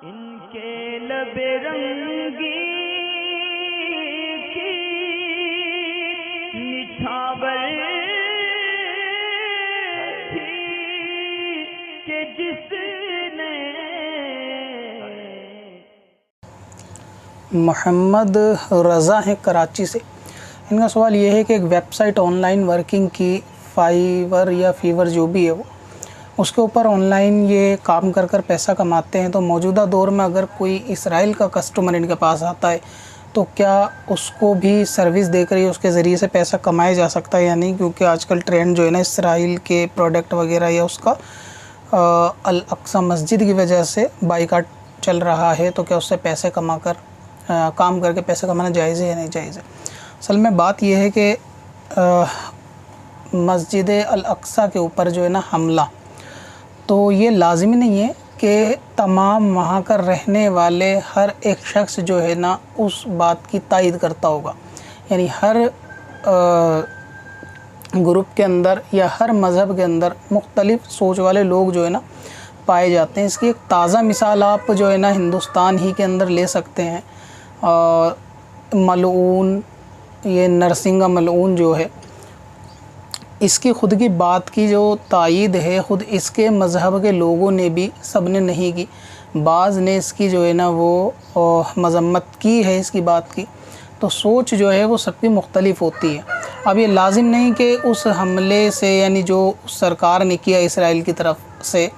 ان کے لب رنگی کی نچھاور تھی کہ جس نے محمد رضا ہیں کراچی سے. ان کا سوال یہ ہے کہ ایک website online working کی فائیور یا فیور جو بھی ہے وہ اس کے اوپر آن لائن یہ کام کر پیسہ کماتے ہیں. تو موجودہ دور میں اگر کوئی اسرائیل کا کسٹمر ان کے پاس آتا ہے تو کیا اس کو بھی سروس دے کر ہی اس کے ذریعے سے پیسہ کمایا جا سکتا ہے یا نہیں؟ کیونکہ آج کل ٹرینڈ جو ہے نا اسرائیل کے پروڈکٹ وغیرہ یا اس کا الاقصی مسجد کی وجہ سے بائیکاٹ چل رہا ہے، تو کیا اس سے پیسے کما کر کام کر کے پیسے کمانا جائز ہے یا نہیں جائز ہے؟ اصل میں بات یہ ہے کہ مسجد الاقصی کے اوپر جو ہے نا حملہ، تو یہ لازمی نہیں ہے کہ تمام وہاں کا رہنے والے ہر ایک شخص جو ہے نا اس بات کی تائید کرتا ہوگا. یعنی ہر گروپ کے اندر یا ہر مذہب کے اندر مختلف سوچ والے لوگ جو ہے نا پائے جاتے ہیں. اس کی ایک تازہ مثال آپ جو ہے نا ہندوستان ہی کے اندر لے سکتے ہیں. ملعون، یہ نرسنگھا ملعون جو ہے، اس کی خود کی بات کی جو تائید ہے خود اس کے مذہب کے لوگوں نے بھی سب نے نہیں کی. بعض نے اس کی جو ہے نا وہ مذمت کی ہے اس کی بات کی. تو سوچ جو ہے وہ سب کی مختلف ہوتی ہے. اب یہ لازم نہیں کہ اس حملے سے یعنی جو سرکار نے کیا اسرائیل کی طرف سے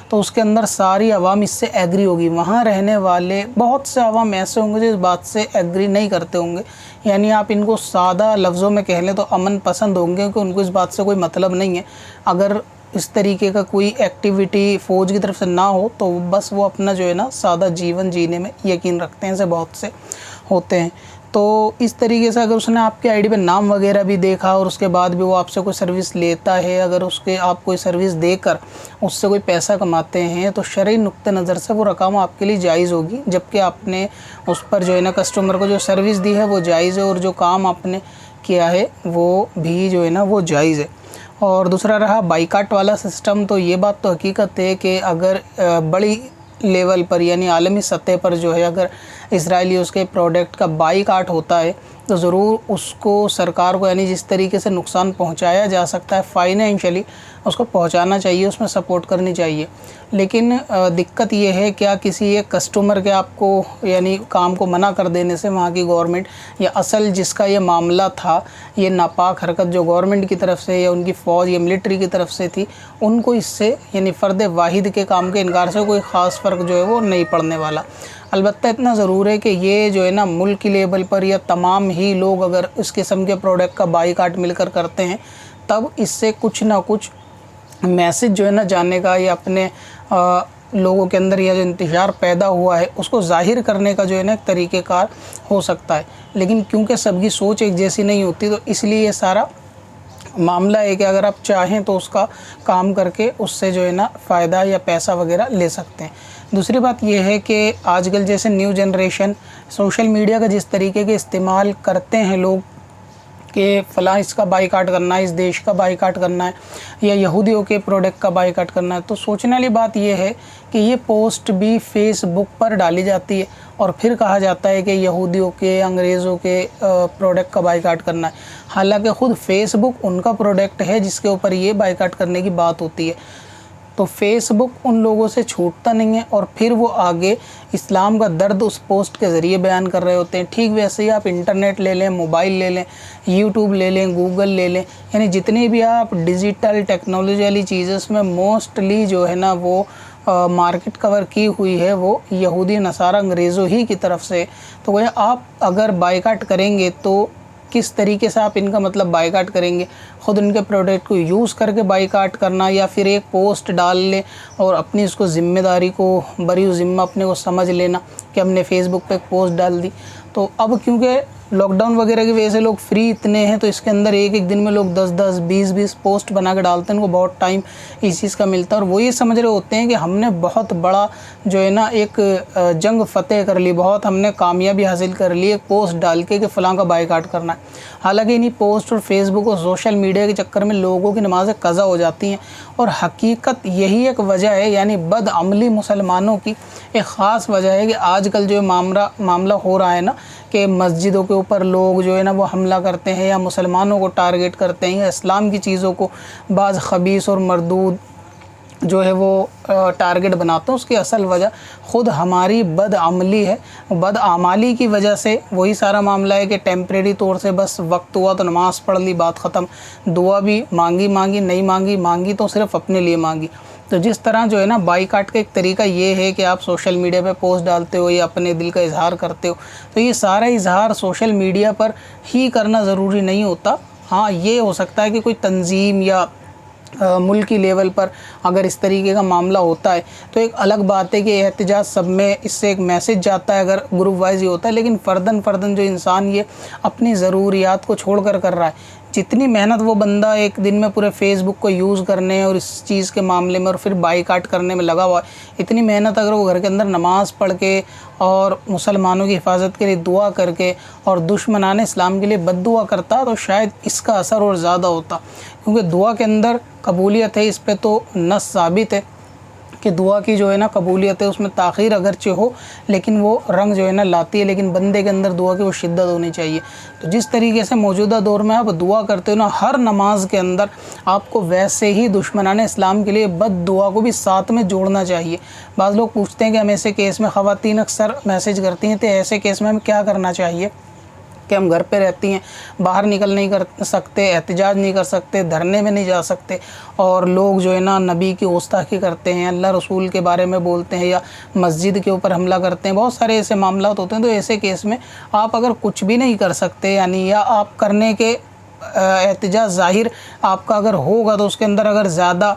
تو اس کے اندر ساری عوام اس سے ایگری ہوگی. وہاں رہنے والے بہت سے عوام ایسے ہوں گے جو اس بات سے ایگری نہیں کرتے ہوں گے. یعنی آپ ان کو سادہ لفظوں میں کہہ لیں تو امن پسند ہوں گے کہ ان کو اس بات سے کوئی مطلب نہیں ہے. اگر اس طریقے کا کوئی ایکٹیویٹی فوج کی طرف سے نہ ہو تو بس وہ اپنا جو ہے نا سادہ جیون جینے میں یقین رکھتے ہیں. ایسے بہت سے ہوتے ہیں. تو اس طریقے سے اگر اس نے آپ کے آئی ڈی پہ نام وغیرہ بھی دیکھا اور اس کے بعد بھی وہ آپ سے کوئی سروس لیتا ہے، اگر اس کے آپ کوئی سروس دے کر اس سے کوئی پیسہ کماتے ہیں تو شرعی نقطہ نظر سے وہ رقم آپ کے لیے جائز ہوگی، جبکہ آپ نے اس پر جو ہے نا کسٹمر کو جو سروس دی ہے وہ جائز ہے اور جو کام آپ نے کیا ہے وہ بھی جو ہے نا وہ جائز ہے. اور دوسرا رہا بائیکاٹ والا سسٹم، تو یہ بات تو حقیقت ہے کہ اگر بڑی لیول پر یعنی عالمی سطح پر جو ہے اگر اسرائیلی اس کے پروڈکٹ کا بائیکاٹ ہوتا ہے تو ضرور اس کو سرکار کو یعنی جس طریقے سے نقصان پہنچایا جا سکتا ہے فائنینشلی اس کو پہنچانا چاہیے، اس میں سپورٹ کرنی چاہیے. لیکن دقت یہ ہے کیا کسی ایک کسٹمر کے آپ کو یعنی کام کو منع کر دینے سے وہاں کی گورنمنٹ یا اصل جس کا یہ معاملہ تھا، یہ ناپاک حرکت جو گورنمنٹ کی طرف سے یا ان کی فوج یا ملٹری کی طرف سے تھی، ان کو اس سے یعنی فرد واحد کے کام کے انکار سے کوئی خاص فرق جو ہے وہ نہیں پڑنے والا. البتہ اتنا ضرور ہے کہ یہ جو ہے نا ملک کی لیول پر یا تمام ہی لوگ اگر اس قسم کے پروڈکٹ کا بائیکاٹ مل کر کرتے ہیں تب اس سے کچھ نہ کچھ میسج جو ہے نا جانے کا یا اپنے لوگوں کے اندر یہ جو انتشار پیدا ہوا ہے اس کو ظاہر کرنے کا جو ہے نا ایک طریقہ کار ہو سکتا ہے. لیکن کیونکہ سب کی سوچ ایک جیسی نہیں ہوتی تو اس لیے یہ سارا معاملہ ہے کہ اگر آپ چاہیں تو اس کا کام کر کے اس سے جو ہے نا فائدہ یا پیسہ وغیرہ لے سکتے ہیں. دوسری بات یہ ہے کہ آج کل جیسے نیو جنریشن سوشل میڈیا کا جس طریقے کے استعمال کرتے ہیں لوگ کہ فلاں اس کا بائیکاٹ کرنا ہے، اس دیش کا بائیکاٹ کرنا ہے یا یہودیوں کے پروڈکٹ کا بائیکاٹ کرنا ہے، تو سوچنے والی بات یہ ہے کہ یہ پوسٹ بھی فیس بک پر ڈالی جاتی ہے اور پھر کہا جاتا ہے کہ یہودیوں کے انگریزوں کے پروڈکٹ کا بائیکاٹ کرنا ہے، حالانکہ خود فیس بک ان کا پروڈکٹ ہے جس کے اوپر یہ بائیکاٹ کرنے کی بات ہوتی ہے. تو فیس بک ان لوگوں سے چھوٹتا نہیں ہے اور پھر وہ آگے اسلام کا درد اس پوسٹ کے ذریعے بیان کر رہے ہوتے ہیں. ٹھیک ویسے ہی آپ انٹرنیٹ لے لیں، موبائل لے لیں، یوٹیوب لے لیں، گوگل لے لیں، یعنی جتنی بھی آپ ڈیجیٹل ٹیکنالوجی والی چیزیں میں موسٹلی جو ہے نا وہ مارکیٹ کور کی ہوئی ہے وہ یہودی نصارہ انگریزوں ہی کی طرف سے. تو وہ آپ اگر بائیکاٹ کریں گے تو کس طریقے سے آپ ان کا مطلب بائیکاٹ کریں گے؟ خود ان کے پروڈکٹ کو یوز کر کے بائیکاٹ کرنا یا پھر ایک پوسٹ ڈال لیں اور اپنی اس کو ذمہ داری کو بری ذمہ اپنے کو سمجھ لینا کہ ہم نے فیس بک پہ ایک پوسٹ ڈال دی. تو اب کیونکہ لاک ڈاؤن وغیرہ کی وجہ سے لوگ فری اتنے ہیں تو اس کے اندر ایک دن میں لوگ 10 20 پوسٹ بنا کے ڈالتے ہیں. ان کو بہت ٹائم اس چیز کا ملتا ہے اور وہ یہ سمجھ رہے ہوتے ہیں کہ ہم نے بہت بڑا جو ہے نا ایک جنگ فتح کر لی، بہت ہم نے کامیابی حاصل کر لی ایک پوسٹ ڈال کے کہ فلاں کا بائیکاٹ کرنا ہے. حالانکہ انہی پوسٹ اور فیس بک اور سوشل میڈیا کے چکر میں لوگوں کی نمازیں قضا ہو جاتی ہیں، اور حقیقت یہی ایک وجہ ہے، یعنی بد عملی مسلمانوں کی ایک خاص وجہ ہے کہ آج کل جو معاملہ ہو رہا ہے نا کہ مسجدوں کے اوپر لوگ جو ہے نا وہ حملہ کرتے ہیں یا مسلمانوں کو ٹارگٹ کرتے ہیں یا اسلام کی چیزوں کو بعض خبیث اور مردود جو ہے وہ ٹارگٹ بناتے ہیں۔ اس کی اصل وجہ خود ہماری بد عملی ہے، بد اعمالی کی وجہ سے وہی سارا معاملہ ہے کہ ٹیمپریری طور سے بس وقت ہوا تو نماز پڑھ لی، بات ختم، دعا بھی مانگی نہیں مانگی تو صرف اپنے لیے مانگی۔ تو جس طرح جو ہے نا بائیکاٹ کا ایک طریقہ یہ ہے کہ آپ سوشل میڈیا پہ پوسٹ ڈالتے ہو یا اپنے دل کا اظہار کرتے ہو، تو یہ سارا اظہار سوشل میڈیا پر ہی کرنا ضروری نہیں ہوتا۔ ہاں یہ ہو سکتا ہے کہ کوئی تنظیم یا ملکی لیول پر اگر اس طریقے کا معاملہ ہوتا ہے تو ایک الگ بات ہے کہ احتجاج سب میں اس سے ایک میسج جاتا ہے اگر گروپ وائز ہی ہوتا ہے، لیکن فرداً جو انسان یہ اپنی ضروریات کو چھوڑ کر رہا ہے، جتنی محنت وہ بندہ ایک دن میں پورے فیس بک کو یوز کرنے اور اس چیز کے معاملے میں اور پھر بائیکاٹ کرنے میں لگا ہوا ہے، اتنی محنت اگر وہ گھر کے اندر نماز پڑھ کے اور مسلمانوں کی حفاظت کے لیے دعا کر کے اور دشمنان اسلام کے لیے بد دعا کرتا تو شاید اس کا اثر اور زیادہ ہوتا، کیونکہ دعا کے اندر قبولیت ہے، اس پہ تو نص ثابت ہے کہ دعا کی جو ہے نا قبولیت ہے، اس میں تاخیر اگرچہ ہو لیکن وہ رنگ جو ہے نا لاتی ہے، لیکن بندے کے اندر دعا کی وہ شدت ہونی چاہیے۔ تو جس طریقے سے موجودہ دور میں آپ دعا کرتے ہو نا، ہر نماز کے اندر آپ کو ویسے ہی دشمنان اسلام کے لیے بد دعا کو بھی ساتھ میں جوڑنا چاہیے۔ بعض لوگ پوچھتے ہیں کہ ہم ایسے کیس میں، خواتین اکثر میسج کرتی ہیں، تو ایسے کیس میں ہمیں کیا کرنا چاہیے کہ ہم گھر پہ رہتی ہیں، باہر نکل نہیں کر سکتے، احتجاج نہیں کر سکتے، دھرنے میں نہیں جا سکتے، اور لوگ جو ہے نا نبی کی گستاخی کرتے ہیں، اللہ رسول کے بارے میں بولتے ہیں یا مسجد کے اوپر حملہ کرتے ہیں، بہت سارے ایسے معاملات ہوتے ہیں۔ تو ایسے کیس میں آپ اگر کچھ بھی نہیں کر سکتے، یعنی یا آپ کرنے کے احتجاج ظاہر آپ کا اگر ہوگا تو اس کے اندر اگر زیادہ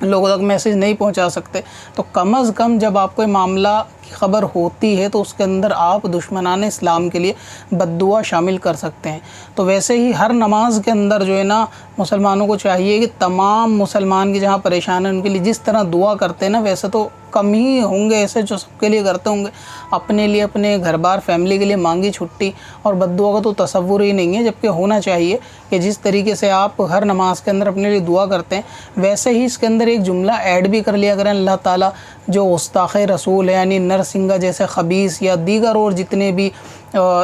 لوگوں تک میسیج نہیں پہنچا سکتے، تو کم از کم جب آپ کو معاملہ کی خبر ہوتی ہے تو اس کے اندر آپ دشمنان اسلام کے لیے بد دعا شامل کر سکتے ہیں۔ تو ویسے ہی ہر نماز کے اندر جو ہے نا مسلمانوں کو چاہیے کہ تمام مسلمان کی جہاں پریشان ہیں ان کے لیے جس طرح دعا کرتے ہیں نا، ویسے تو کم ہی ہوں گے ایسے جو سب کے لیے کرتے ہوں گے، اپنے لیے، اپنے گھر بار فیملی کے لیے مانگی چھٹی اور بد دعا کا تو تصور ہی نہیں ہے، جبکہ ہونا چاہیے کہ جس طریقے سے آپ ہر نماز کے اندر اپنے لیے دعا کرتے ہیں ویسے ہی اس کے اندر ایک جملہ ایڈ بھی کر لیا کریں، اللہ تعالیٰ جو گستاخ رسول ہے یعنی نرسنگا جیسے خبیث یا دیگر اور جتنے بھی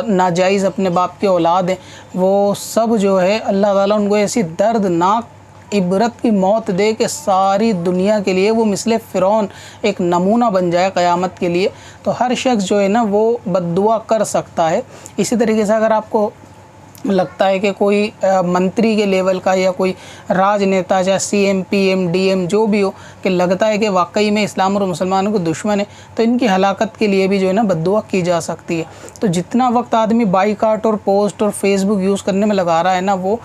ناجائز اپنے باپ کے اولاد ہیں، وہ سب جو ہے اللہ تعالیٰ ان کو ایسی دردناک عبرت کی موت دے کہ ساری دنیا کے لیے وہ مثل فرعون ایک نمونہ بن جائے قیامت کے لیے۔ تو ہر شخص جو ہے نا وہ بد دعا کر سکتا ہے۔ اسی طریقے سے اگر آپ کو لگتا ہے کہ کوئی منتری کے لیول کا یا کوئی راج نیتا چاہے C M P M D M جو بھی ہو کہ لگتا ہے کہ واقعی میں اسلام اور مسلمانوں کے دشمن ہے، تو ان کی ہلاکت کے لیے بھی جو ہے نا بد دعا کی جا سکتی ہے۔ تو جتنا وقت آدمی بائیکاٹ اور پوسٹ اور فیس بک یوز کرنے میں لگا رہا ہے نا، وہ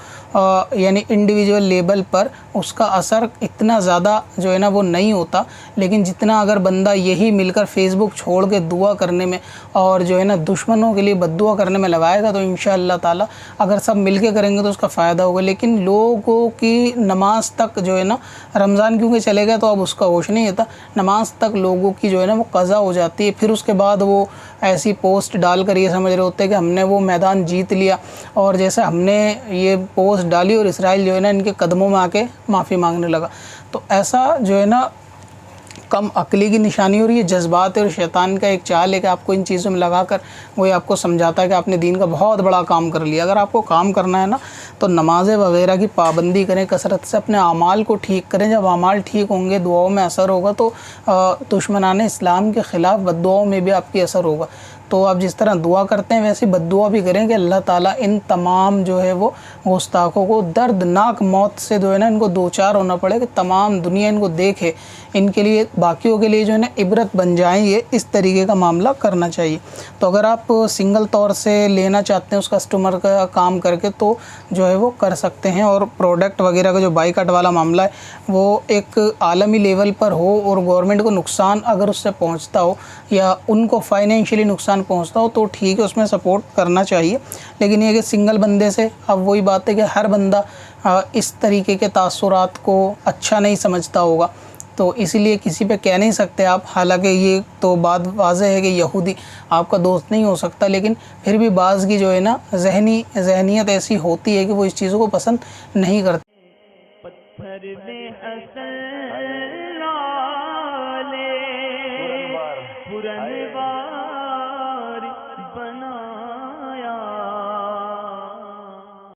یعنی انڈیویجول لیول پر اس کا اثر اتنا زیادہ جو ہے نا وہ نہیں ہوتا، لیکن جتنا اگر بندہ یہی مل کر فیس بک چھوڑ کے دعا کرنے میں اور جو ہے نا دشمنوں کے لیے بد دعا کرنے میں لگائے گا تو انشاءاللہ تعالی اگر سب مل کے کریں گے تو اس کا فائدہ ہوگا۔ لیکن لوگوں کی نماز تک جو ہے نا، رمضان کیونکہ چلے گئے تو اب اس کا ہوش نہیں ہوتا، نماز تک لوگوں کی جو ہے نا وہ قضا ہو جاتی ہے، پھر اس کے بعد وہ ایسی پوسٹ ڈال کر یہ سمجھ رہے ہوتے ہیں کہ ہم نے وہ میدان جیت لیا، اور جیسے ہم نے یہ پوسٹ ڈالی اور اسرائیل جو ہے نا ان کے قدموں میں آ کے معافی مانگنے لگا۔ تو ایسا جو ہے نا کم عقلی کی نشانی، اور یہ جذبات اور شیطان کا ایک چال ہے کہ آپ کو ان چیزوں میں لگا کر وہ آپ کو سمجھاتا ہے کہ آپ نے دین کا بہت بڑا کام کر لیا۔ اگر آپ کو کام کرنا ہے نا تو نمازیں وغیرہ کی پابندی کریں، کثرت سے اپنے اعمال کو ٹھیک کریں، جب اعمال ٹھیک ہوں گے دعاؤں میں اثر ہوگا تو دشمنان اسلام کے خلاف بد دعاؤں میں بھی آپ کی اثر ہوگا۔ تو آپ جس طرح دعا کرتے ہیں ویسی بد دعا بھی کریں کہ اللہ تعالیٰ ان تمام جو ہے وہ گستاخوں کو دردناک موت سے جو ہے نا ان کو دوچار ہونا پڑے کہ تمام دنیا ان کو دیکھے، ان کے لیے باقیوں کے لیے جو ہے نا عبرت بن جائیں، یہ اس طریقے کا معاملہ کرنا چاہیے۔ تو اگر آپ سنگل طور سے لینا چاہتے ہیں اس کسٹمر کا کام کر کے تو جو ہے وہ کر سکتے ہیں، اور پروڈکٹ وغیرہ کا جو بائیکاٹ والا معاملہ ہے وہ ایک عالمی لیول پر ہو اور گورنمنٹ کو نقصان اگر اس سے پہنچتا ہو یا ان کو فائنینشلی نقصان پہنچتا ہو تو ٹھیک ہے، اس میں سپورٹ کرنا چاہیے۔ لیکن یہ کہ سنگل بندے سے اب وہی بات ہے کہ ہر بندہ اس طریقے کے تاثرات کو اچھا نہیں سمجھتا ہوگا، تو اسی لیے کسی پہ کہہ نہیں سکتے آپ، حالانکہ یہ تو بات واضح ہے کہ یہودی آپ کا دوست نہیں ہو سکتا، لیکن پھر بھی بعض کی جو ہے نا ذہنیت ایسی ہوتی ہے کہ وہ اس چیزوں کو پسند نہیں کرتے۔ پتھر میں اصل لالے پرنوار بنا